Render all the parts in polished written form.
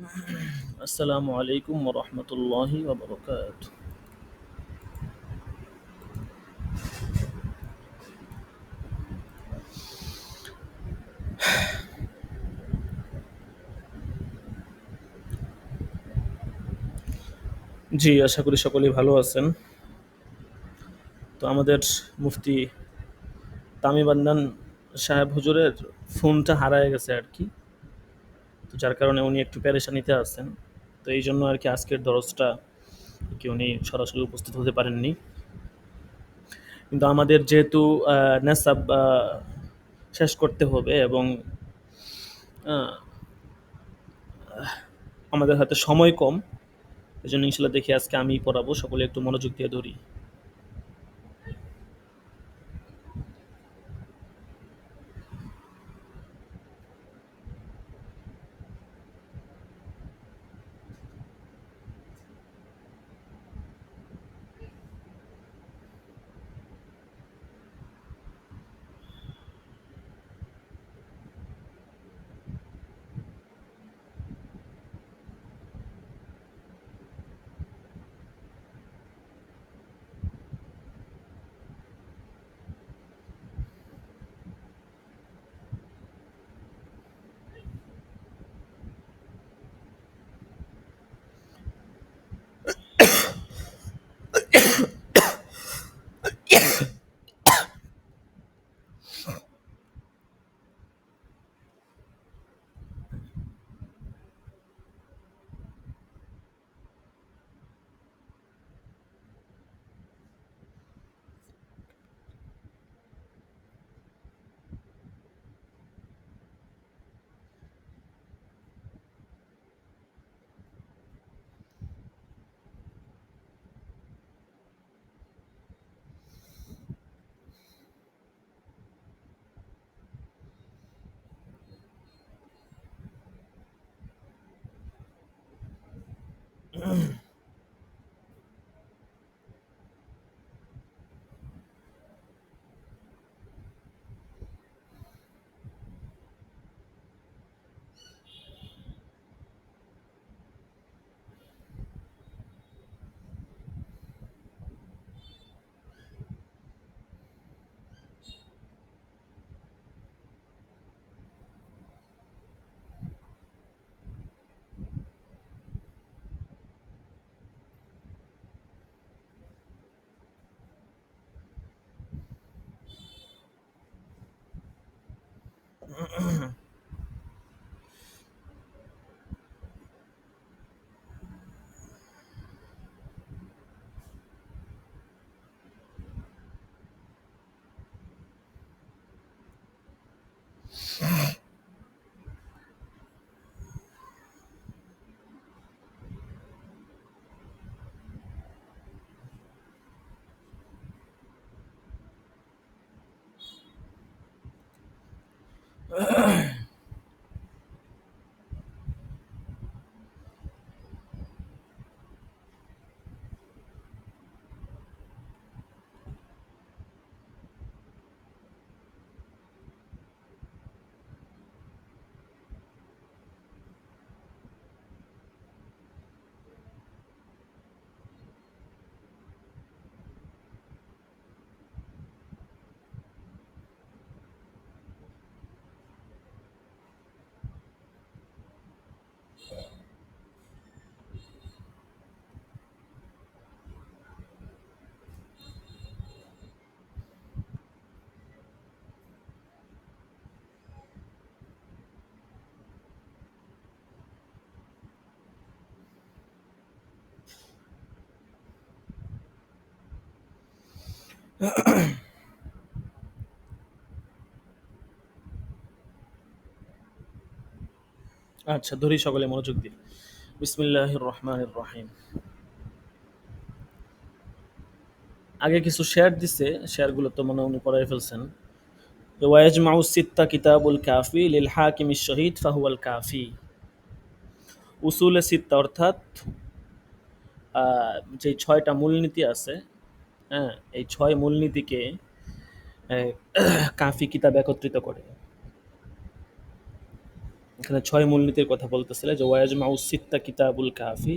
আসসালামু আলাইকুম রহমতুল্লাহি ওবরকাত। জি, আশা করি সকলেই ভালো আছেন। তো আমাদের মুফতি তামিবান্দান সাহেব হুজুরের ফোনটা হারায় গেছে আর কি। তো যার কারণে উনি একটু পেরেশানিতে আছেন। তো এই জন্য আর কি আজকের দরজটা কি উনি সরাসরি উপস্থিত হতে পারেননি। কিন্তু আমাদের যেহেতু নেসাব শেষ করতে হবে এবং আহ, আমাদের হাতে সময় কম, এই জন্য ইনশাল্লাহ দেখি আজকে আমিই পড়াবো, সকলে একটু মনোযোগ দিয়ে ধরি। আচ্ছা, ধরি, সকলে মনোযোগ দিন। বিসমিল্লাহির রহমানির রহিম। আগে কিছু শেয়ার দিছে, শেয়ারগুলো তো মনে হয় উনি পড়াই ফেলছেন। ওয়াজমাউ সিত্তা কিতাবুল কাফি লিল হাকিমিশ শহীদ ফাহুয়াল কাফি। উসুলে সিত্তা অর্থাৎ যে ছয়টা মূলনীতি আছে, হ্যাঁ, এই ছয় মূলনীতিকে কাফি কিতাব একত্রিত করে। এখানে ছয় মূলনীতির কথা বলতেছিল যে ওয়াজমাউ সিত্তা কিতাবুল কাফি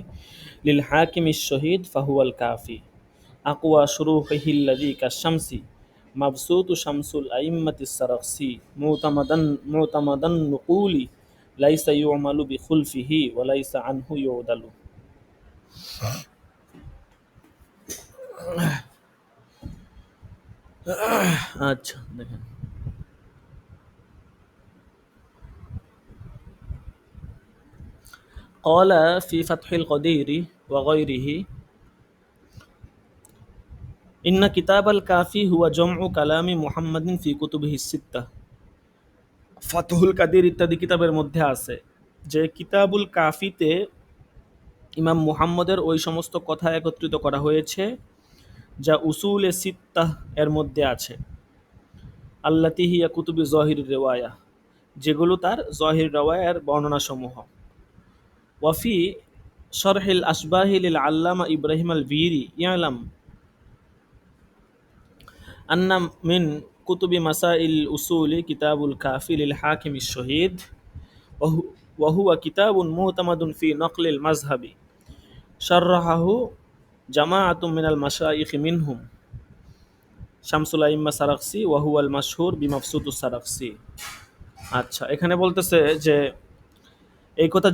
লিল হাকিমিশ শহীদ ফাহুয়াল কাফি আকওয়া শুরুহিল্লাযী কাশামসি মাবসুতু শামসুল আইম্মাতিস সারাখসি মুতামাদান নুকুলি লাইসা ইউমালু বিখুলফিহি ওয়া লাইসা আনহু ইউদালু। আচ্ছা দেখেন, قال في فتح القدير وغيره إن كتاب الكافي هو جمع كلام محمد في كتبه الستة। ফাতহুল কাদির ইত্যাদি কিতাবের মধ্যে আছে যে কিতাবুল কাফিতে ইমাম মুহাম্মদের ওই সমস্ত কথা একত্রিত করা হয়েছে যা উসুলে সিত্তাহ এর মধ্যে আছে, আল্লাতি হিয়া কুতুবি জহির রেওয়ায়া, যেগুলো তার জহির রেওয়ায়ার বর্ণনা সমূহ। ওয়াফি শরহিল আসবাহি লিল আল্লামা ইব্রাহিম আল বীরি ইয়ালাম আন্না মিন কুতুবি মাসাইল উসুলি কিতাবুল কাফি লিল হাকিমিশ শহীদ ওয়াহুয়া কিতাবুন মুতামাদুন ফি নকলিল মাজহাবি শাররাহাহু জামাআতুম মিনাল মাশাইখ মিনহুম শামসুল আইম্মা সারাখসি ওয়াহুয়াল মাশহুর বিমাফসুতুস সারাখসি। আচ্ছা, এখানে বলতেছে যে এই কথা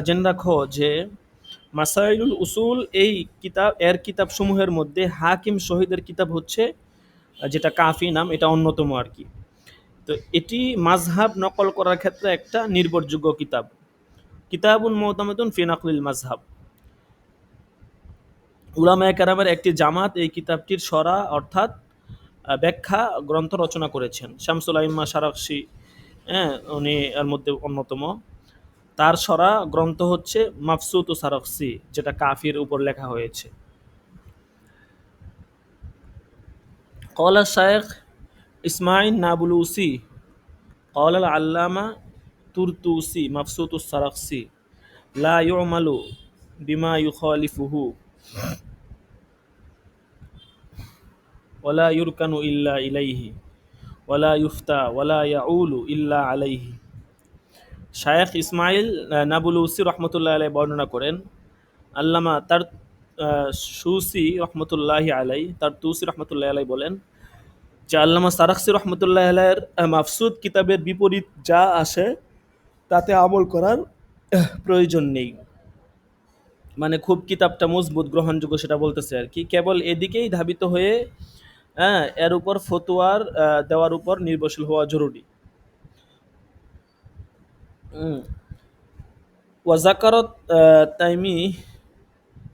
জেনে রাখো যে মাসাইলুল উসুল এই কিতাব সমূহের মধ্যে হাকিম শহীদের কিতাব হচ্ছে যেটা কাফি নাম, এটা অন্যতম আর কি। তো এটি মাযহাব নকল করার ক্ষেত্রে একটা নির্ভরযোগ্য কিতাব, কিতাবুন মুতামাদুন ফি নকলিল মাযহাব। উলামায়ে কেরামের একটি জামাত এই কিতাবটির সরা অর্থাৎ ব্যাখ্যা গ্রন্থ রচনা করেছেন। শামসুল আইম্মা সারাখসি, হ্যাঁ, উনি এর মধ্যে অন্যতম। তার সরা গ্রন্থ হচ্ছে মাফসুত ও সারাখসি, যেটা কাফির উপর লেখা হয়েছে। কলা শায়েখ ইসমাইল নাবুলুসি কলা আল্লামা তুরতুসি মাফসুত সারাখসি লা ইউমালু বিমা ইউখালিফুহু ওয়ালা ইউরকানু ইল্লা ইলাইহি ওয়ালা ইউফতা ওয়ালা ইয়াউলু ইল্লা আলাইহি। শায়েখ ইসমাইল নাবুলুসি রহমতুল্লাহ আলাই বর্ণনা করেন, আল্লামা তার সুসি রহমতুল্লাহি আলাই, তার তুসি রহমতুল্লাহ আলাই বলেন যে আল্লামা সারাখসি রহমতুল্লাহ আলাইয়ের মাফসুদ কিতাবের বিপরীত যা আসে তাতে আমল করার প্রয়োজন নেই। মানে খুব কিতাবটা মজবুত গ্রহণযোগ্য সেটা বলতেছে আর কি, কেবল এদিকেই ধাবিত হয়ে এর উপর ফতোয়ার দেওয়ার উপর নির্ভরশীল হওয়া জরুরি। ওয়াজাকারত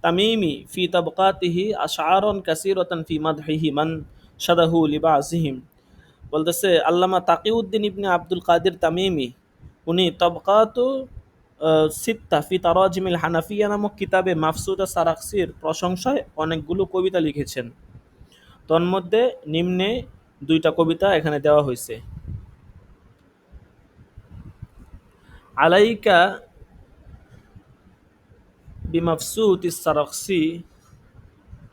তামিমি ফি তাবকাতিহি আশআরান কাসীরাতান ফি মাদহিহি মান শাদাহু লিবাসিহিম। বলতেছে আল্লামা তাকিউদ্দিন ইবনে আব্দুল কাদের তামিমি উনি তবকাতু সিত্তা ফি তারাজিমিল হানাফিয়া নামক কিতাবে মাফসুদা সারাখসির প্রশংসায় অনেকগুলো কবিতা লিখেছেন। তন্মধ্যে নিম্নে দুইটা কবিতা এখানে দেওয়া হয়েছে। আলাইকা বিমাফসুতিস সারাখসি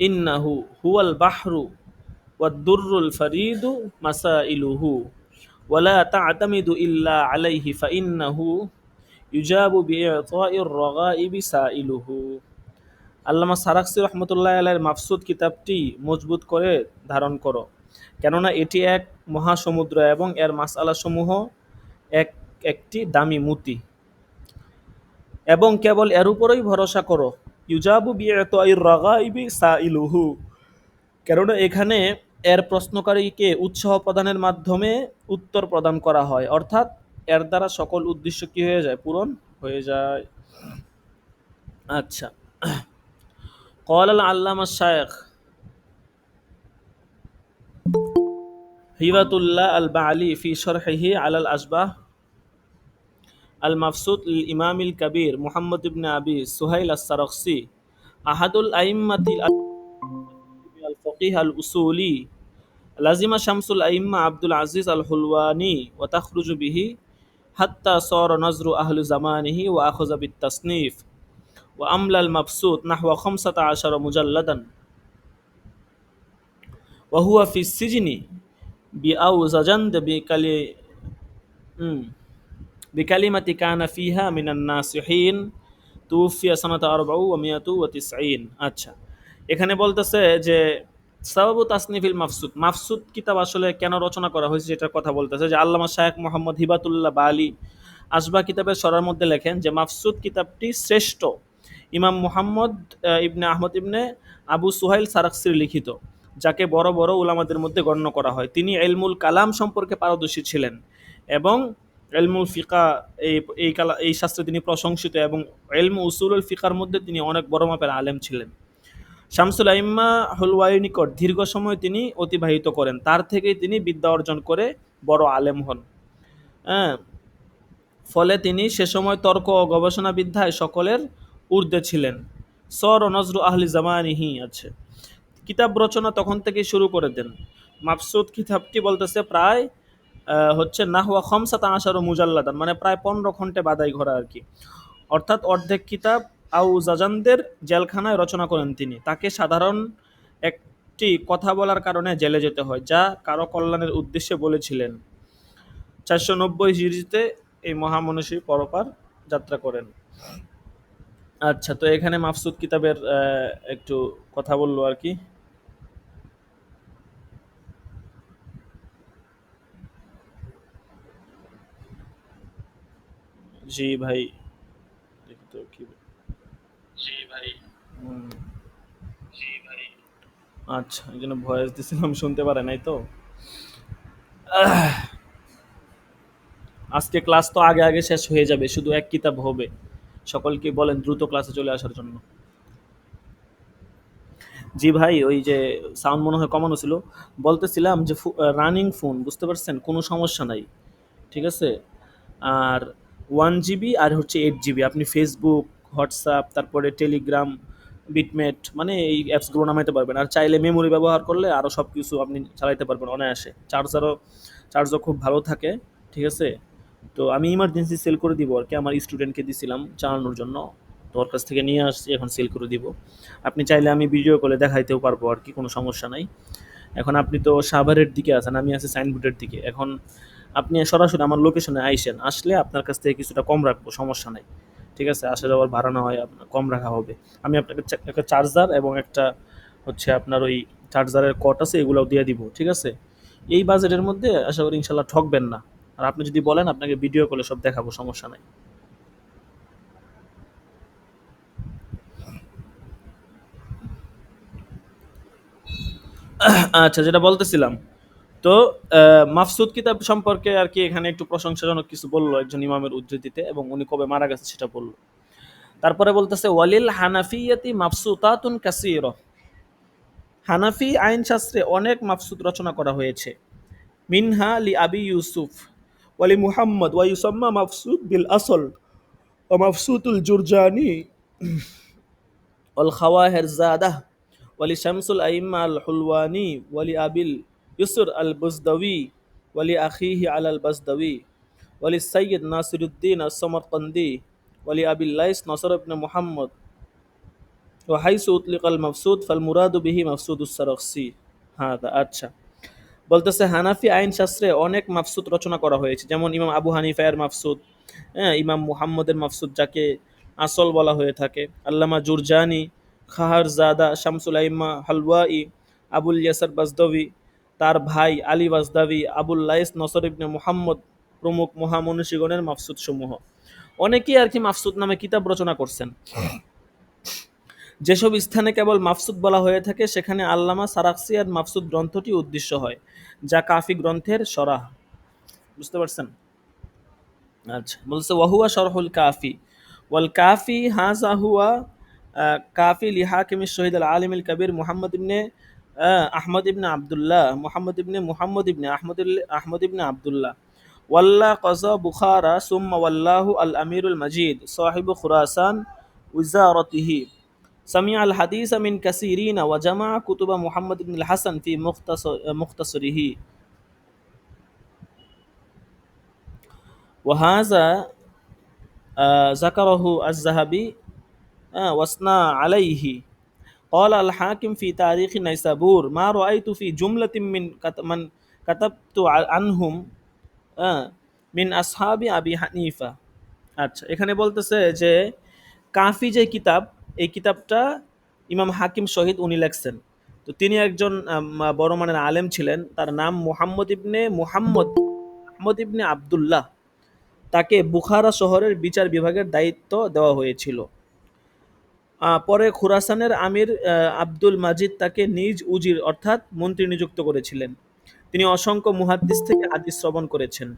ইন্নাহু হুয়াল বাহরু ওয়াদ-দুররুল ফারিদু মাসাইলুহু ওয়ালা তা'তামিদু ইল্লা আলাইহি ফাইন্নাহু ইউজাবু বিইতাইর রাগাইবি সাইলুহু। আল্লামা সারাখসি রহমতুল্লাহ আলাইহির মাফসুদ কিতাবটি মজবুত করে ধারণ করো, কেননা এটি এক মহাসমুদ্র এবং এর মাসআলাসমূহ এক একটি দামি মুতি, এবং কেবল এর উপরই ভরসা করো। ইউজাবু বিইতাইর রাগাইবি সাইলুহু, কেননা এখানে এর প্রশ্নকারীকে উৎসাহ প্রদানের মাধ্যমে উত্তর প্রদান করা হয়, অর্থাৎ এর দ্বারা সকল উদ্দেশ্য কি হয়ে যায়, পূরণ হয়ে যায়। আচ্ছা, قال العلامة الشيخ هبة الله البعلي في شرحه على الأشباه المفسود للإمام الكبير محمد بن أبي سهيل السرخسي أحد الأئمة الفقيه الأصولي لازم شمس الأئمة عبد العزيز الحلواني وتخرج به حتى صار نظر أهل زمانه وأخذ بالتصنيف وأملى المبسوط نحو 15 مجلدا وهو في السجن بأوزجند বিকালিমাতি কানা ফিহা মিনান নাসিহিন তুফিয়া সানাতা আরবাউ ওয়া মিয়াতু ওয়া তিসঈন। আচ্ছা, এখানে বলতেছে যে সাবাবু তাসনিফিল মাফসুদ, মাফসুদ কিতাব আসলে কেন রচনা করা হয়েছে সেটার কথা বলতেছে যে আল্লামা শায়েখ মোহাম্মদ হিবাতুল্লাহ বালি আসবা কিতাবের সরার মধ্যে লেখেন যে মাফসুদ কিতাবটি শ্রেষ্ঠ ইমাম মুহাম্মদ ইবনে আহমদ ইবনে আবু সুহাইল সারাকসির লিখিত, যাকে বড় বড় উলামাদের মধ্যে গণ্য করা হয়। তিনি ইলমুল কালাম সম্পর্কে পারদর্শী ছিলেন এবং ইলমুল ফিকা এই এই শাস্ত্রে তিনি প্রশংসিত, এবং ইলমু উসুলুল ফিকার মধ্যে তিনি অনেক বড় মাপের আলেম ছিলেন। শামসুল আইম্মা হুলওয়াইর নিকট দীর্ঘ সময় তিনি অতিবাহিত করেন, তার থেকেই তিনি বিদ্যা অর্জন করে বড় আলেম হন। হ্যাঁ, ফলে তিনি সে সময় তর্ক ও গবেষণা বিদ্যায় সকলের ঊর্ধ্বে ছিলেন। সর ও নজরু আহলি জামানিহি আছে, কিতাব রচনা তখন থেকে শুরু করে দেন। মাফসুদ কিতাবটি বলতেছে প্রায় হচ্ছে নাহওয়া খমসাতা আশারু মুজাল্লাদান, মানে প্রায় 15 খন্ডে বাদাই ঘরা আর কি, অর্থাৎ অর্ধেক কিতাব আউ জাজানদের জেলখানায় রচনা করেন তিনি। তাকে সাধারণ একটি কথা বলার কারণে জেলে যেতে হয়, যা কারো কল্যাণের উদ্দেশ্যে বলেছিলেন। 490 হিজরিতে এই মহামনীষী পরপার যাত্রা করেন। আচ্ছা, তো এখানে মাফসুদ কিতাবের একটু কথা বললো আর কি। জি ভাই, দেখি তো কি। হুম, আচ্ছা, এই জন্য ভয়েস দিছিলাম, শুনতে পারে নাই তো। আজকে ক্লাস তো আগে আগে শেষ হয়ে যাবে, শুধু এক কিতাব হবে। সকলকে বলেন দ্রুত ক্লাসে চলে আসার জন্য। জি ভাই, ওই যে সাউন্ড মনে হয় কমানো ছিল। বলতেছিলাম যে রানিং ফোন, বুঝতে পারছেন, কোনো সমস্যা নাই, ঠিক আছে। আর 1 জিবি আর হচ্ছে 8 জিবি, আপনি ফেসবুক, হোয়াটসঅ্যাপ, তারপরে টেলিগ্রাম, বিটমেট, মানে এই অ্যাপসগুলো নামাইতে পারবেন। আর চাইলে মেমোরি ব্যবহার করলে আরও সব কিছু আপনি চালাইতে পারবেন অনায়াসে। চার্জও খুব ভালো থাকে, ঠিক আছে। তো আমি ইমার্জেন্সি সেল করে দিব আর কি, আমার স্টুডেন্টকে দিছিলাম চালানোর জন্য, তো ওর কাছ থেকে নিয়ে আসছি, এখন সেল করে দিব। আপনি চাইলে আমি ভিডিও কলে দেখাইতেও পারবো আর কি, কোনো সমস্যা নাই। এখন আপনি তো সাভারের দিকে আছেন, আমি আছি সাইনবোর্ডের দিকে। এখন আপনি সরাসরি আমার লোকেশনে আইসেন, আসলে আপনার কাছ থেকে কিছুটা কম রাখবো, সমস্যা নাই, ঠিক আছে। আসা যাওয়ার ভাড়া না হয় আপনার কম রাখা হবে। আমি আপনাকে একটা চার্জার এবং একটা হচ্ছে আপনার ওই চার্জারের কট আছে, এগুলোও দিয়ে দিব, ঠিক আছে। এই বাজেটের মধ্যে আশা করি ইনশাল্লাহ ঠকবেন না। আর আপনি যদি বলেন আপনাকে ভিডিও কলে সব দেখাবো, সমস্যা নাই। আচ্ছা, যেটা বলতেছিলাম, তো মাফসুদ কিতাব সম্পর্কে আর কি এখানে একটু প্রশংসাজনক কিছু বললো একজন ইমামের উদ্ধৃতিতে, এবং উনি কবে মারা গেছে সেটা বললো। তারপরে বলতেছে ওয়ালিল হানাফিয়াতি মাফসুতাতুন কাসীরা, হানাফি আইন শাস্ত্রে অনেক মাফসুদ রচনা করা হয়েছে। মিনহা লি আবি ইউসুফ ওয়ালি মুহাম্মদ ওয়া ইউসাম্মা মাফসুদ বিল আসল ওয়া মাফসুদুল জুরজানি ওয়াল খাওয়াহির জাদাহ ওয়ালি শামসুল আইম্মা আল হুলওয়ানি ওয়ালি আবিল ইউসুর আল বুজদাবি ওয়ালি আখিহি আল আল বাজদাবি ওয়ালি সৈয়দ নাসিরুদ্দিন আস সমরকন্দি ওয়ালি আবিল লাইস নসর ইবনে মুহাম্মদ ওয়া হাইসু উতলিকাল মাফসুদ ফাল মুরাদু বিহি মাফসুদুস সারখসি। হ্যাঁ, আচ্ছা, বলতেছে হানাফি আইন শাস্ত্রে অনেক মাফসুদ রচনা করা হয়েছে, যেমন ইমাম আবু হানিফায়ের মাফসুদ, হ্যাঁ, ইমাম মুহাম্মদের মাফসুদ যাকে আসল বলা হয়ে থাকে, আল্লামা জুরজানি, খাহার জাদা, শামসুল আইম্মা হালওয়াই, আবুল ইয়াসার বাজদাবি, তার ভাই আলী বাজদাবি, আবুল লাইস নসর ইবনে মুহাম্মদ প্রমুখ মহামনীষীগণের মাফসুদ সমূহ। অনেকেই আর কি মাফসুদ নামে কিতাব রচনা করছেন। যেসব স্থানে কেবল মাফসুদ বলা হয়ে থাকে সেখানে আল্লামা সারাকসিয়ার মাফসুদ গ্রন্থটি উদ্দেশ্য হয়, যা কাফি গ্রন্থের সরাহ, বুঝতে পারছেন। আচ্ছা, বলছে ওয়াহুয়া শরহুল কাফি ওয়াল কাফি হাজা হুয়া কাফি লিহাকিম শহীদ আল আলিম আল কবির মুহাম্মদ ইবনে আহমদ ইবনে আবদুল্লাহ মুহাম্মদ ইবনে আহমদ ইবনে আবদুল্লাহ ওয়াল্লা কজা বুখারা সুম্মা ওয়াল্লাহু আল আমিরুল মজিদ সাহিবু খুরাসান উজারতিহি سمع الحديث من كثيرين وجمع كتب محمد بن الحسن في مختصره وهذا ذكره الذهبي واثنى عليه. قال الحاكم في تاريخ نيسابور ما رأيت في جملة من كتبت عنهم মিন আসহাবি আবি হানিফা। আচ্ছা, এখানে বলতেছে যে কাফি যে কিতাব, এই কিতাবটা ইমাম হাকিম শহীদ উনি লেখছেন। তো তিনি একজন বড় মানের আলেম ছিলেন, তার নাম মুহাম্মদ ইবনে আবদুল্লাহ। তাকে বুখারা শহরের বিচার বিভাগের দায়িত্ব দেওয়া হয়েছিল। পরে খুরাসানের আমির আব্দুল মাজিদ তাকে নিজ উজির অর্থাৎ মন্ত্রী নিযুক্ত করেছিলেন। তিনি অসংখ্য মুহাদ্দিস থেকে হাদিস শ্রবণ করেছেন।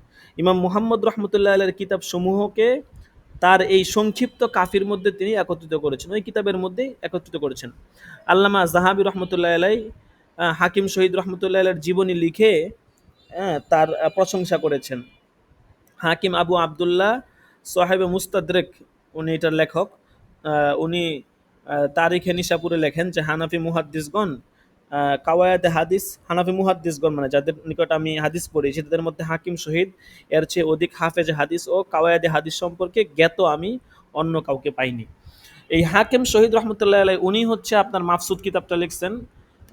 ইমাম মুহাম্মদ রহমতুল্লাহ আলাইহির কিতাব সমূহকে তার এই সংক্ষিপ্ত কাফির মধ্যে তিনি একত্রিত করেছেন, ওই কিতাবের মধ্যে একত্রিত করেছেন। আল্লামা জাহাবি রহমতুল্লাহ আলাই হাকিম শহীদ রহমতুল্লাহ আলাইহির জীবনী লিখে তার প্রশংসা করেছেন। হাকিম আবু আবদুল্লাহ সাহেবে মুস্তাদরেক, উনি এটার লেখক। উনি তারিখে নিশাপুরে লেখেন যে হানাফি মুহাদ্দিসগণ মানে যাদের নিকট আমি হাদিস পড়েছি তাদের মধ্যে হাকিম শহীদ এর চেয়ে অধিক হাফেজ হাদিস ও কাওয়ায়েদে হাদিস সম্পর্কে জ্ঞাত আমি অন্য কাউকে পাইনি। এই হাকিম শহীদ রহমতুল্লাহ আলাই উনি হচ্ছে আপনার মাফসুদ কিতাবটা লিখছেন,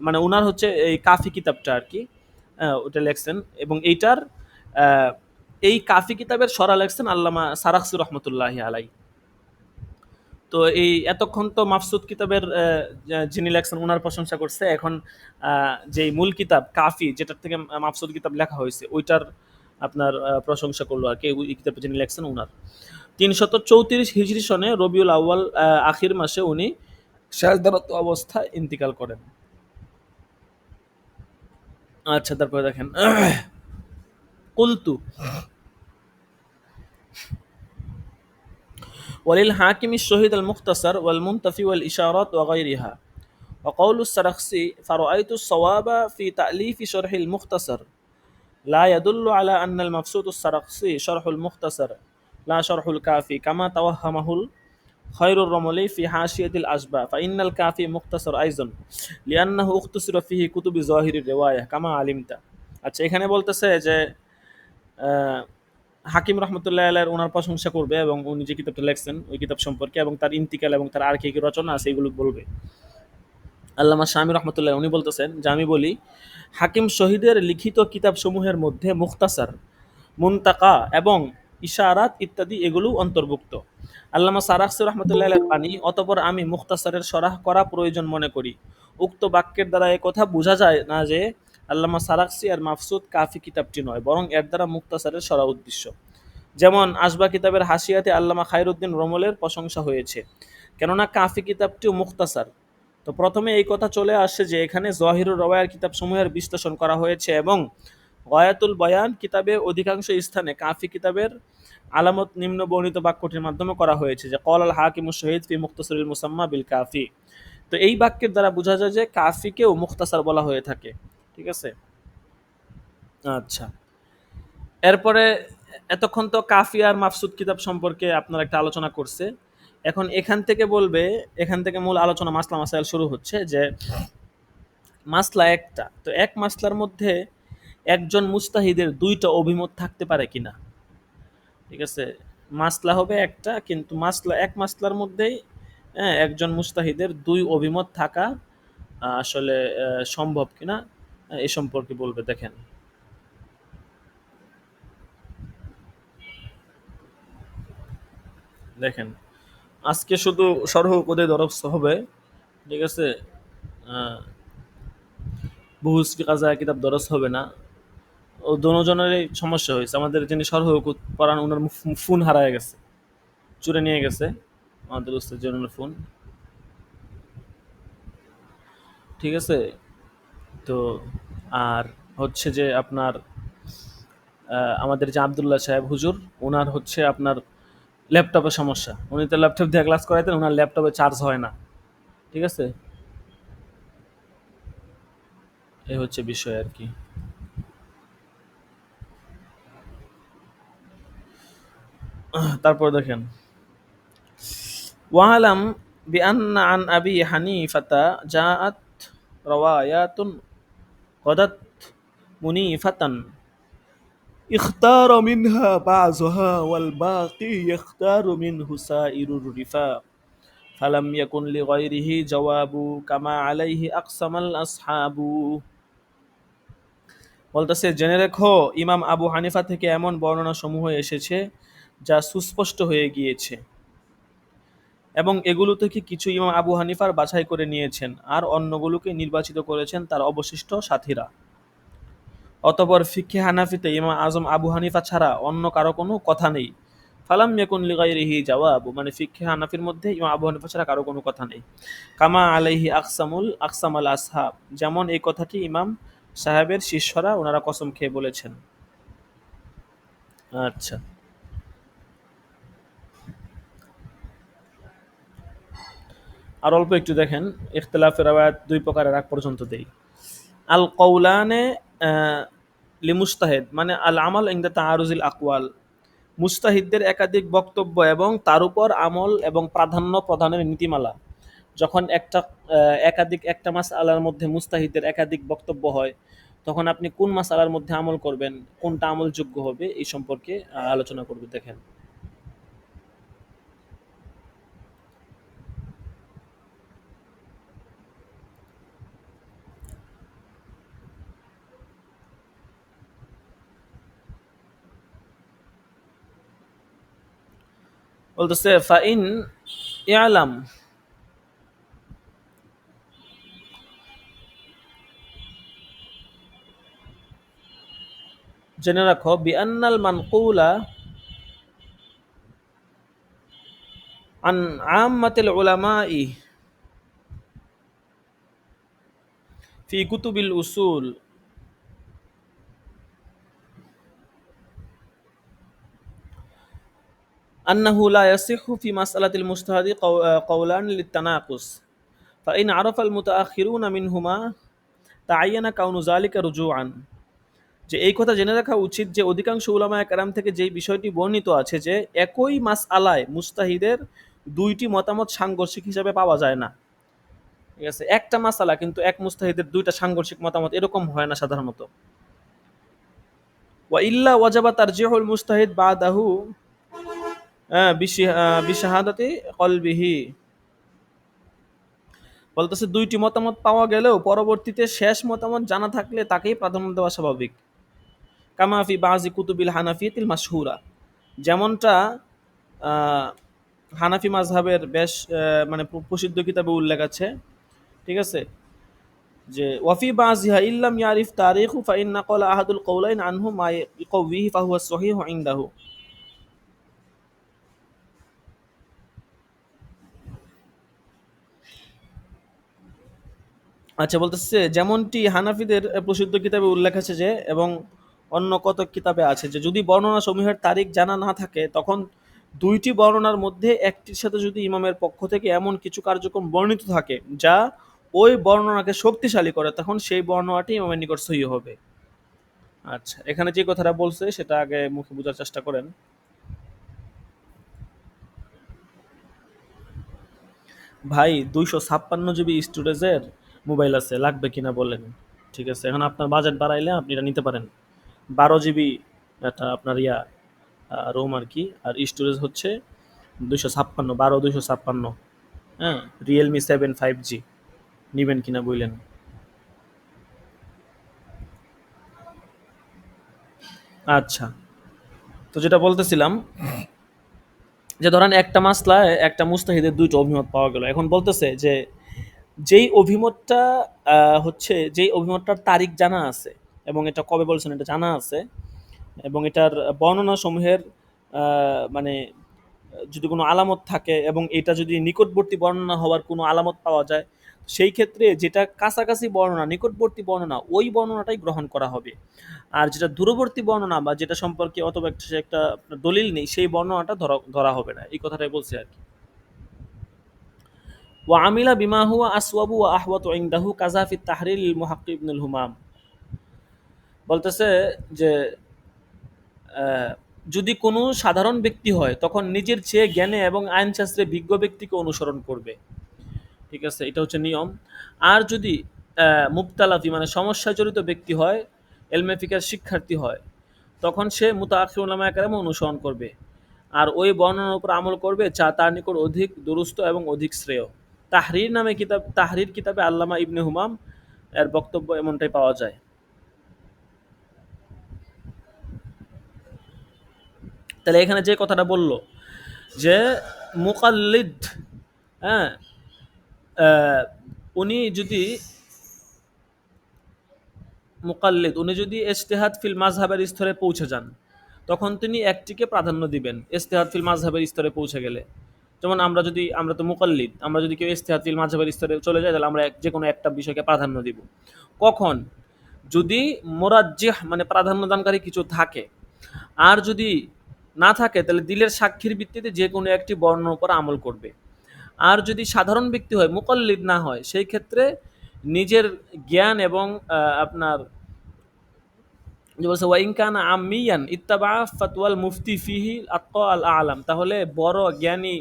মানে উনার হচ্ছে এই কাফি কিতাবটা আর কি, ওটা লেখছেন। এবং এইটার আহ, এই কাফি কিতাবের সরা লেখছেন আল্লামা সারাকসি রহমতুল্লাহ আলাই। তো এই এতক্ষণ তো মাফসুদ কিতাবের যিনি লেখছেন ওনার প্রশংসা করছে, এখন যে মূল কিতাব কাফি যেটার থেকে মাফসুদ কিতাব লেখা হয়েছে ওইটার আপনার প্রশংসা করলো আর কি, ওই কিতাব যিনি লেখছেন ওনার। 334 হিজরি সনে রবিউল আউয়াল আখির মাসে উনি শাহাদাত অবস্থায় ইন্তিকাল করেন। আচ্ছা, তারপরে দেখেন কুলতু وللحاكم الشهيد المختصر والمنتفي والإشارات وغيرها. وقول السرخسي فرأيت الصواب في تأليف شرح المختصر لا يدل على أن المبسوط السرخسي شرح المختصر لا شرح الكافي كما توهمه خير الرملي في حاشية الأشباه، فإن الكافي مختصر أيضا لأنه اختصر فيه كتب ظاهر الرواية كما علمت. আচ্ছা, এখানে বলতেছে যে আহ, হাকিম রহমতুল্লাহ আলাইহির ওনার প্রশংসা করবে এবং উনি যে কিতাবটা লেখছেন ওই কিতাব সম্পর্কে এবং তার ইন্তিকাল এবং তার আর কি কি রচনা আছে এগুলো বলবে। আল্লামা শামী রহমতুল্লাহ উনি বলতেছেন যে আমি বলি হাকিম শহীদের লিখিত কিতাব সমূহের মধ্যে মুখতাসার, মুনতাকা এবং ইশারাত ইত্যাদি এগুলো অন্তর্ভুক্ত। আল্লামা সারাকসি রহমতুল্লাহ আলাইহির বাণী, অতঃপর আমি মুখতাসারের সরাহ করা প্রয়োজন মনে করি। উক্ত বাক্যের দ্বারা এ কথা বোঝা যায় না যে আল্লামা সারাকসি আর মাফসুদ কাফি কিতাবটি নয়, বরং এর দ্বারা মুখতাসারের সরা উদ্দেশ্য। যেমন আসবা কিতাবের হাসিয়াতে আল্লামা খায়রুদ্দিন রমলের প্রশংসা হয়েছে, কেননা কাফি কিতাবটিও মুখতাসার। তো প্রথমে এই কথা চলে আসে যে এখানে জহিরুর রওয়ায়ার কিতাব সমূহের বিশ্লেষণ করা হয়েছে এবং গয়াতুল বয়ান কিতাবে অধিকাংশ স্থানে কাফি কিতাবের আলামত নিম্ন বর্ণিত বাক্যটির মাধ্যমে করা হয়েছে যে কল আল হাকিম শহীদ ফি মুখতাসরিল মুসাম্মা বিল কাফি। তো এই বাক্যের দ্বারা বোঝা যায় যে কাফিকেও মুখতাসার বলা হয়ে থাকে। ঠিক আছে। আচ্ছা, এরপরে এতক্ষণ তো কাফি আর মাফসুদ কিতাব সম্পর্কে আপনার একটা আলোচনা করছে। এখন এখান থেকে বলবে, এখান থেকে মূল আলোচনা মাসলা মাসাইল শুরু হচ্ছে যে মাসলা একটা, তো এক মাসলার মধ্যে একজন মুস্তাহিদের দুইটা অভিমত থাকতে পারে কিনা। ঠিক আছে, মাসলা হবে একটা, কিন্তু এক মাসলার মধ্যেই একজন মুস্তাহিদের দুই অভিমত থাকা আসলে সম্ভব কিনা এ সম্পর্কে বলবে। দেখেন দেখেন আজকে শুধু সরহ উপদে দরস হবে। ঠিক আছে, আহ, বহুস কাজা কিতাব দরস হবে না। ও দোনোজনেরই সমস্যা হয়েছে। আমাদের যিনি সরহ পড়ান ওনার ফোন হারায় গেছে, চুরে নিয়ে গেছে আমাদের উস্তাদ জনের ফোন। ঠিক আছে, তো আর হচ্ছে যে আপনার আমাদের যে আবদুল্লাহ সাহেব হুজুর, ওনার হচ্ছে আপনার ল্যাপটপের সমস্যা। উনি তো ল্যাপটপ দিয়ে ক্লাস করাইতেন, ওনার ল্যাপটপে চার্জ হয় না। ঠিক আছে, এই হচ্ছে বিষয় আর কি। তারপর দেখেন ওয়ালাম বিআন্না আন আবি হানিফাতা জাআত রাওয়ায়াতুন গদাত মুনিফাতান اختار منها بعضها والباقي يختار منه سائر الرفاق فلم يكن لغيره جواب كما عليه أقسم الأصحاب. বলতেছে, জেনে রেখো ইমাম আবু হানিফা থেকে এমন বর্ণনা সমূহ এসেছে যা সুস্পষ্ট হয়ে গিয়েছে, এবং এগুলো থেকে কিছু ইমাম আবু হানিফার বাছাই করে নিয়েছেন আর অন্যগুলোকে নির্বাচিত করেছেন তার অবশিষ্ট সাথীরা। অতঃপর ফিকহে হানাফিতে ইমাম আজম আবু হানিফা ছাড়া অন্য কারো কোনো কথা নেই। ফালাম ইয়াকুন লিগাইরিহি জাওয়াব, মানে ফিকহে হানাফির মধ্যে ইমাম আবু হানিফা ছাড়া কারো কোনো কথা নেই। কামা আলাইহি আকসামাল আসহাব, যেমন এই কথাটি ইমাম সাহেবের শিষ্যরা ওনারা কসম খেয়ে বলেছেন। আচ্ছা, আর অল্প একটু দেখেন, ইখতিলাফের রাওয়ায়াত দুই প্রকারের আগ পর্যন্ত দেই। আল কৌলানে লিমুস্তাহিদ, মানে আল আমাল ইনদা তাআরুজিল আকওয়াল, মুস্তাহিদদের একাধিক বক্তব্য এবং তার উপর আমল এবং প্রাধান্য প্রদানের নীতিমালা। যখন একটা মাসআলার মধ্যে মুস্তাহিদের একাধিক বক্তব্য হয়, তখন আপনি কোন মাসআলার মধ্যে আমল করবেন, কোনটা আমলযোগ্য হবে, এই সম্পর্কে আলোচনা করবে। দেখেন, বলতেছে ফাইন ইয়ালাম, জেনে রাখো বিআন্নাল মানকুলা আন আম্মাতিল উলামাই ফি কুতুবিল উসুল أنه لا يصح في مسألة المجتهد قولان للتناقص، فإن عرف المتأخرون منهما تعين كون ذلك رجوعا। যে এই কথা জেনে রাখা উচিত যে অধিকাংশ উলামায়ে কেরাম থেকে যেই বিষয়টি বর্ণিত আছে যে একই মাসআলায় মুস্তাহিদের দুইটি মতামত সাংঘর্ষিক হিসাবে পাওয়া যায় না। ঠিক আছে, একটা মাসআলা কিন্তু এক মুস্তাহিদের দুইটা সাংঘর্ষিক মতামত এরকম হয় না সাধারণত। ওয়া ইল্লা ওয়াজাবা তারজিহুল মুস্তাহিদ বাদাহু বিশাহাদাতি কলবিহি। বলতেছে দুইটি মতামত পাওয়া গেলেও পরবর্তীতে শেষ মতামত জানা থাকলে তাকেই প্রাধান্য দেওয়া স্বাভাবিক। কামাফি বাজি কুতুবিল হানাফিয়াতিল মাশহুরা, যেমনটা আহ, হানাফি মাজহাবের বেশ মানে প্রসিদ্ধ কিতাবে উল্লেখ আছে। ঠিক আছে, যে ওয়াফি বাজিহা ইল্লাম ইয়ারিফ তারিখু ফাইন নাকালা আহাদুল কওলাইন আনহু মা ইয়াকউবিহি ফাহুয়া সহিহু ইনদাহু। আচ্ছা, বলতেছে যেমনটি হানাফিদের প্রসিদ্ধ কিতাবে উল্লেখ আছে যে, এবং অন্য কত কিতাবে আছে যে যদি বর্ণনা সমূহের তারিখ জানা না থাকে, তখন দুইটি বর্ণনার মধ্যে একটির সাথে যদি ইমামের পক্ষ থেকে এমন কিছু কার্যক্রম বর্ণিত থাকে যা ওই বর্ণনাকে শক্তিশালী করে, তখন সেই বর্ণনাটি ইমামের নিকট সহিহ হবে। আচ্ছা, এখানে যে কথাটা বলছে সেটা আগে মুখে বোঝার চেষ্টা করেন। ভাই, 256 জিবি স্টোরেজের মোবাইল আছে, লাগবে কিনা বলেন? ঠিক আছে, এখন আপনার বাজেট বাড়াইলে আপনি এটা নিতে পারেন। 12 জিবি একটা আপনার রোম আর কি, আর স্টোরেজ হচ্ছে 256, 12 256। হ্যাঁ, Realme 7 5G নিবেন কিনা বললেন? আচ্ছা, তো যেটা বলতেছিলাম, যে ধরেন একটা মাসলায় একটা মুস্তাহিদের দুইটা অভিমত পাওয়া গেল। এখন বলতেছে যে যেই অভিমতটা হচ্ছে যেই অভিমতটার তারিখ জানা আছে এবং এটা কবে বলছেন এটা জানা আছে, এবং এটার বর্ণনা সমূহের মানে যদি কোনো আলামত থাকে এবং এটা যদি নিকটবর্তী বর্ণনা হওয়ার কোনো আলামত পাওয়া যায়, সেই ক্ষেত্রে যেটা কাছাকাছি বর্ণনা, নিকটবর্তী বর্ণনা, ওই বর্ণনাটাই গ্রহণ করা হবে। আর যেটা দূরবর্তী বর্ণনা বা যেটা সম্পর্কে অথবা একটা আপনার দলিল নেই, সেই বর্ণনাটা ধরা ধরা হবে না, এই কথাটাই বলছে আর কি। ওয়া আমিলা বিমা হুয়া আসওয়াবু ওয়া আহওয়াতু ইনদাহু কাযা ফি তাহরির লিল মুহাক্কিক ইবনুল হুমাম। বলতেছে যে আহ, যদি কোনো সাধারণ ব্যক্তি হয় তখন নিজের চেয়ে জ্ঞানে এবং আইনশাস্ত্রে বিজ্ঞ ব্যক্তিকে অনুসরণ করবে। ঠিক আছে, এটা হচ্ছে নিয়ম। আর যদি মুবতালাফি মানে সমস্যায় জড়িত ব্যক্তি হয়, এলমে ফিকার শিক্ষার্থী হয়, তখন সে মুতাআখির উলামায়ে কেরাম অনুসরণ করবে আর ওই বর্ণনার উপর আমল করবে যা তার নিকট অধিক দুরুস্ত এবং অধিক শ্রেয়। তাহরির কিতাবে আল্লামা ইবনে হুমাম এর বক্তব্য এমনটাই পাওয়া যায়। তাহলে এখানে যে কথাটা বললো যে মুকাল্লিদ, হ্যাঁ, উনি যদি উনি যদি ইজতিহাদ ফিল মাযহাবের স্তরে পৌঁছে যান, তখন তিনি একটিকে প্রাধান্য দিবেন ইজতিহাদ ফিল মাযহাবের স্তরে পৌঁছে গেলে। যেমন আমরা তো মুকাল্লিদ, আমরা যদি কেউ ইজতিহাদ ফিল মাযহাবের স্তরে চলে যাই, তাহলে আমরা যে কোনো একটা বিষয়কে প্রাধান্য দিব। কখন? যদি মুরাজ্জিহ মানে প্রাধান্য দানকারী কিছু থাকে। আর যদি না থাকে, তাহলে দিলের সাক্ষীর ভিত্তিতে যে কোনো একটি বর্ণনার উপর আমল করবে। আর যদি সাধারণ ব্যক্তি হয়, মুকাল্লিদ না হয়, সেই ক্ষেত্রে নিজের জ্ঞান এবং আপনার যে বলছে ওয়াইন কানা আমিয়ান ইত্তাবা ফাতওয়াল মুফতি ফিহি আত্তা আল আলাম, তাহলে বড় জ্ঞানী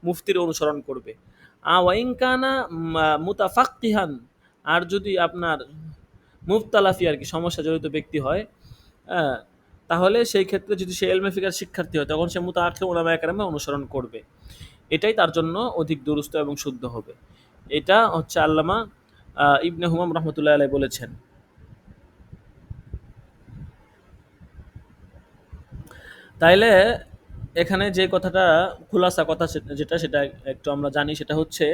মুফতির অনুসরণ করবে। ওয়াইন কানা মুতাফাক্কিহান, আর যদি আপনার মুফতালাফি আর কি সমস্যা জড়িত ব্যক্তি হয়, হ্যাঁ, তাহলে সেই ক্ষেত্রে যদি সে এলমে ফিকার শিক্ষার্থী হয়, তখন সে মুতাআখির উলামায়ে কেরামে অনুসরণ করবে। এটাই তার জন্য অধিক দুরুস্ত এবং শুদ্ধ হবে। এটা হচ্ছে আল্লামা ইবনে হুমাম রহমতুল্লাহ আলাই বলেছেন। তাইলে এখানে যে কথাটা খুলাসা কথা যেটা সেটা একটু আমরা জানি, সেটা হচ্ছে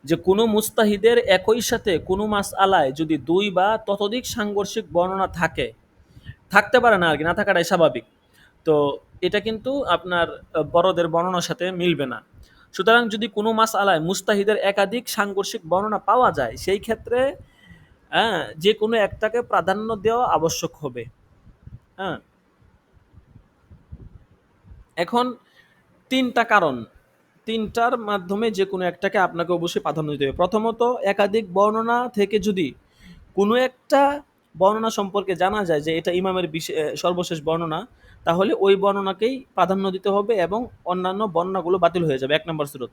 যে কোনো মুস্তাহিদের একই সাথে কোনো মাসআলায় যদি দুই বা ততোধিক সাংঘর্ষিক বর্ণনা থাকতে পারে না আর কি, না থাকাটাই স্বাভাবিক। তো এটা কিন্তু আপনার বড়দের বর্ণনার সাথে মিলবে না। সুতরাং যদি কোনো মাসআলায় মুস্তাহিদের একাধিক সাংঘর্ষিক বর্ণনা পাওয়া যায়, সেই ক্ষেত্রে হ্যাঁ যে কোনো একটাকে প্রাধান্য দেওয়া আবশ্যক হবে। হ্যাঁ, এখন ৩টা কারণ, ৩টার মাধ্যমে যে কোনো একটাকে আপনাকে অবশ্যই প্রাধান্য দিতে হবে। প্রথমত, একাধিক বর্ণনা থেকে যদি কোনো একটা বর্ণনা সম্পর্কে জানা যায় যে এটা ইমামের সর্বশেষ বর্ণনা, তাহলে ওই বর্ণনাকেই প্রাধান্য দিতে হবে এবং অন্যান্য বর্ণনাগুলো বাতিল হয়ে যাবে। ১ নম্বর সুরত।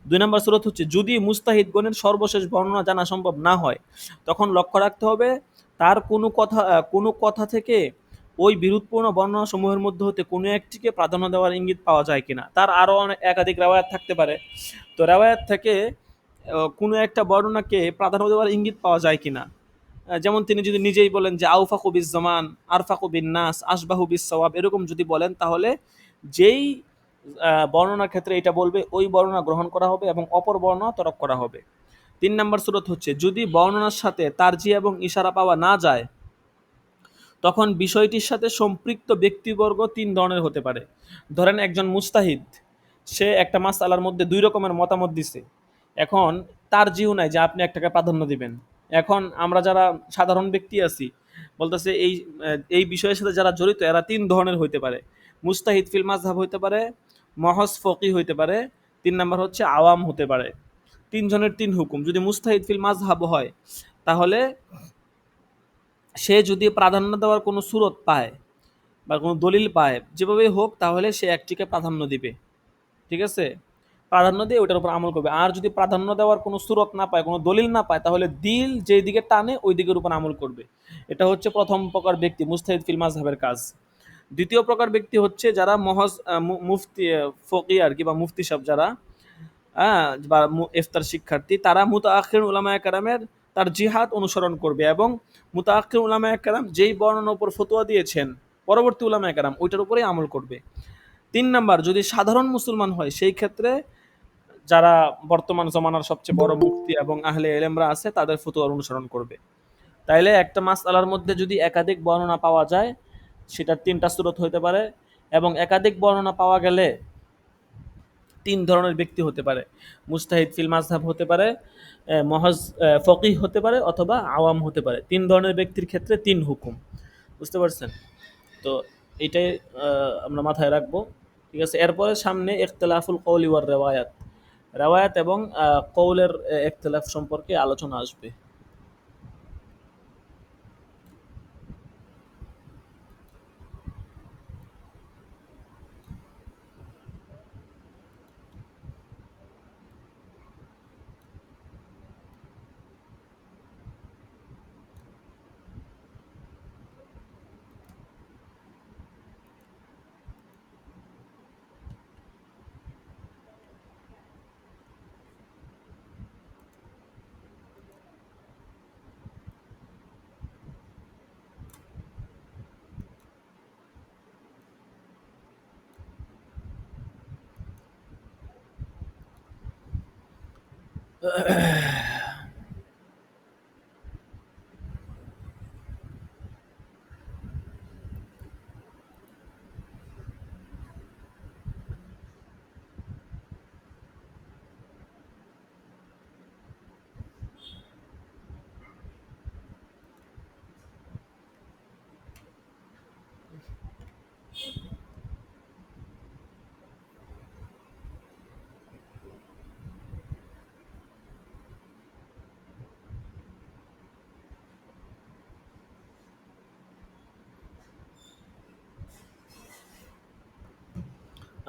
২ নম্বর সুরত হচ্ছে যদি মুস্তাহিদগণের সর্বশেষ বর্ণনা জানা সম্ভব না হয়, তখন লক্ষ্য রাখতে হবে তার কোনো কথা থেকে ওই বিরোধপূর্ণ বর্ণনাসমূহের মধ্যে হতে কোনো একটিকে প্রাধান্য দেওয়ার ইঙ্গিত পাওয়া যায় কিনা। তার আরও অনেক একাধিক রেওয়ায়াত থাকতে পারে, তো রেওয়ায়াত থেকে কোনো একটা বর্ণনাকে প্রাধান্য দেওয়ার ইঙ্গিত পাওয়া যায় কিনা। যেমন তিনি যদি নিজেই বলেন যে আউফাকু বিজ জামান, আরফাকু বিন নাস, আসবাহু বিস সওয়াব, এরকম যদি বলেন, তাহলে যেই বর্ণনার ক্ষেত্রে এটা বলবে ওই বর্ণনা গ্রহণ করা হবে এবং অপর বর্ণনা তরক করা হবে। ৩ নম্বর সূরত হচ্ছে যদি বর্ণনার সাথে তারজি এবং ইশারা পাওয়া না যায়, তখন বিষয়টির সাথে সম্পৃক্ত ব্যক্তিবর্গ ৩ ধরনের হতে পারে। ধরেন একজন মুস্তাহিদ, সে একটা মাসআলার মধ্যে ২ রকমের মতামত দিছে। এখন তার জিও নাই যে আপনি একটাকে প্রাধান্য দিবেন। এখন আমরা যারা সাধারণ ব্যক্তি আছি, বলতেছে এই বিষয়ের সাথে যারা জড়িত এরা ৩ ধরনের হইতে পারে। মুস্তাহিদ ফিল মাযহাব হইতে পারে, মহজ ফকিহ হইতে পারে, ৩ নাম্বার হচ্ছে আওয়াম হতে পারে। ৩ জনের ৩ হুকুম। যদি মুস্তাহিদ ফিল মাযহাব হয়, তাহলে সে যদি প্রাধান্য দেওয়ার কোনো সুরত পায় বা কোনো দলিল পায়, যেভাবেই হোক, তাহলে সে একটিকে প্রাধান্য দিবে। ঠিক আছে? প্রাধান্য দিয়ে ওইটার উপর আমল করবে। আর যদি প্রাধান্য দেওয়ার কোনো সুরত না পায়, কোনো দলিল না পায়, তাহলে দিল যেই দিকে টানে ওই দিকের উপর আমল করবে। এটা হচ্ছে প্রথম প্রকার ব্যক্তি, মুস্তাহিদ ফিল মাযহাবের কাজ। দ্বিতীয় প্রকার ব্যক্তি হচ্ছে যারা মহজ মুফতি ফকি আর কি, বা মুফতি সাহেব যারা, বা ইফতার শিক্ষার্থী, তারা মুতাআখির উলামায়ে কেরামের তার জিহাদ অনুসরণ করবে এবং মুতাআখির উলামায়ে কেরাম যেই বর্ণনার উপর ফতোয়া দিয়েছেন পরবর্তী উলামায়ে কেরাম ওইটার উপরেই আমল করবে। ৩ নাম্বার, যদি সাধারণ মুসলমান হয়, সেই ক্ষেত্রে যারা বর্তমান জমানার সবচেয়ে বড় মুফতি এবং আহলে ইলমরা আছে তাদের ফতোয়ার অনুসরণ করবে। তাইলে একটা মাসআলার মধ্যে যদি একাধিক বর্ণনা পাওয়া যায়, সেটার ৩টা সূরত হইতে পারে, এবং একাধিক বর্ণনা পাওয়া গেলে ৩ ধরনের ব্যক্তি হতে পারে। মুজতাহিদ ফিল মাযহাব হতে পারে, মহজ ফকিহ হতে পারে, অথবা আওয়াম হতে পারে। ৩ ধরনের ব্যক্তির ক্ষেত্রে ৩ হুকুম। বুঝতে পারছেন? তো এইটাই আমরা মাথায় রাখবো। ঠিক আছে? এরপরে সামনে ইখতিলাফুল কওলি ওয়ার রিওয়ায়াত। রিওয়ায়াত এবং কওলের ইখতিলাফ সম্পর্কে আলোচনা আসবে।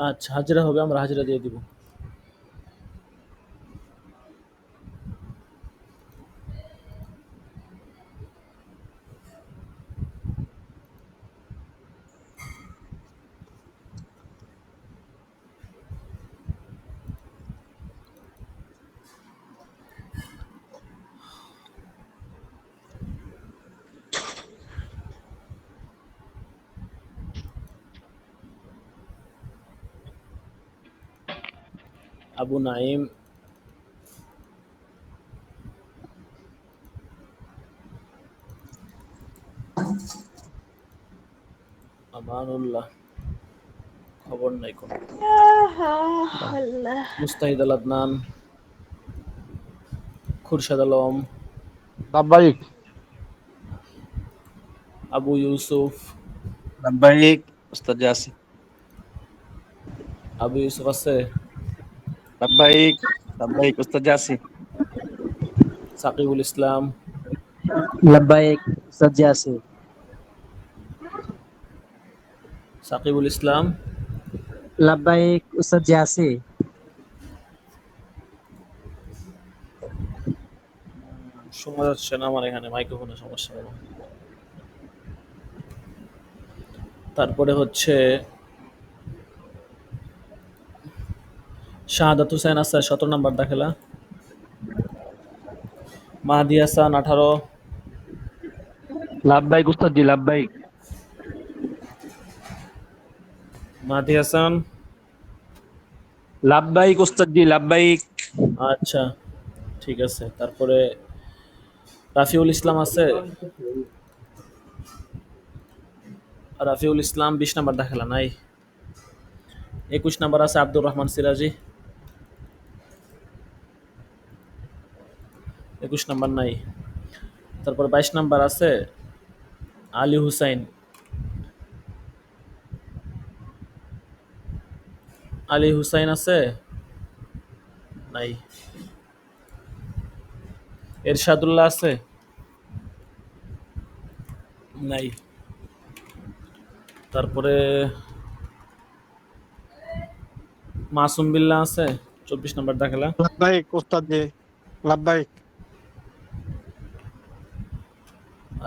আচ্ছা, হাজিরা হবে, আমরা হাজিরা দিয়ে দিব। আবু নাইম, আমানুল্লাহ, খবর নাই কোনো। আল্লাহ। মুস্তাহিদ আল আদনান, খুরশাদ আলম, লাব্বাইক আবু ইউসুফ, লাব্বাইক উস্তাদ জাসি আবু ইউসুফ আছে, লাব্বাইক লাব্বাইক উস্তাদ জাসি সাকিবুল ইসলাম, লাব্বাইক উস্তাদ জাসি। সাকিবুল ইসলাম, লাব্বাইক উস্তাদ জাসি। শোনা যাচ্ছে না আমার এখানে, মাইক্রোফোনের সমস্যা হলো। তারপরে হচ্ছে শাহাদাত হুসাইন আছে 17 নাম্বার দাখেলা, মাহাদি হাসান 18, লাব্বাইক উস্তাদ জি লাব্বাইক মাহাদি হাসান, লাব্বাইক উস্তাদ জি লাব্বাইক আচ্ছা ঠিক আছে। তারপরে রাফিউল ইসলাম আছে, রাফিউল ইসলাম 20 নাম্বার দাখেলা নাই। 21 নাম্বার আছে আব্দুর রহমান সিরাজি, 21 নাম্বার নাই। তারপর 22 নাম্বার আছে আলী হুসাইন, আলী হুসাইন আছে নাই। এরশাদুল্লাহ আছে নাই। তারপরে মাসুম বিল্লাহ আছে 24 নাম্বার দাখেলা, লাব্বাইক ওস্তাদ জি লাব্বাইক।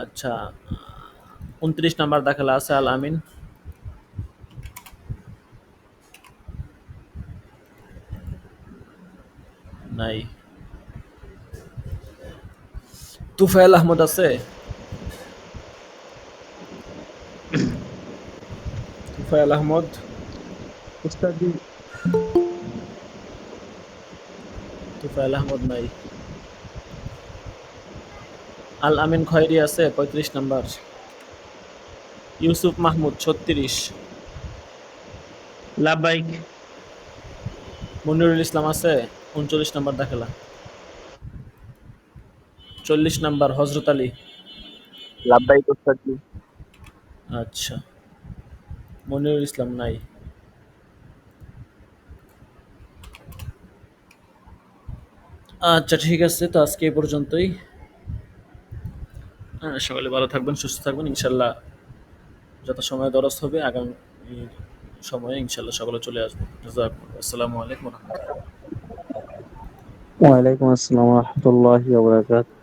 আচ্ছা 29 নাম্বার দাখেলা আছে আল আমিন, নাই। তুফাইল আহমদ আছে, তুফাইল আহমদ, উস্তাদ জি তুফাইল আহমদ নাই। আল আমিন খয়রি আছে 35 নাম্বার, ইউসুফ মাহমুদ 36, লাব্বাইক মনিরুল ইসলাম আছে 39 নাম্বার দাখেলা, 40 নাম্বার হজরত আলী, লাব্বাইক উস্তাদ জি আচ্ছা মনিরুল ইসলাম নাই। আচ্ছা ঠিক আছে, তো আজকে এই পর্যন্তই। সকালে ভালো থাকবেন, সুস্থ থাকবেন, ইনশাল্লাহ যত সময় দরজ হবে আগামী সময়ে ইনশাল্লাহ সকলে চলে আসবো। জাযাকুমুল্লাহ। আসসালামু আলাইকুম ওয়া রাহমাতুল্লাহ। ওয়ালাইকুম আসসালাম ওয়া রাহমাতুল্লাহি ওয়া বারাকাতুহু।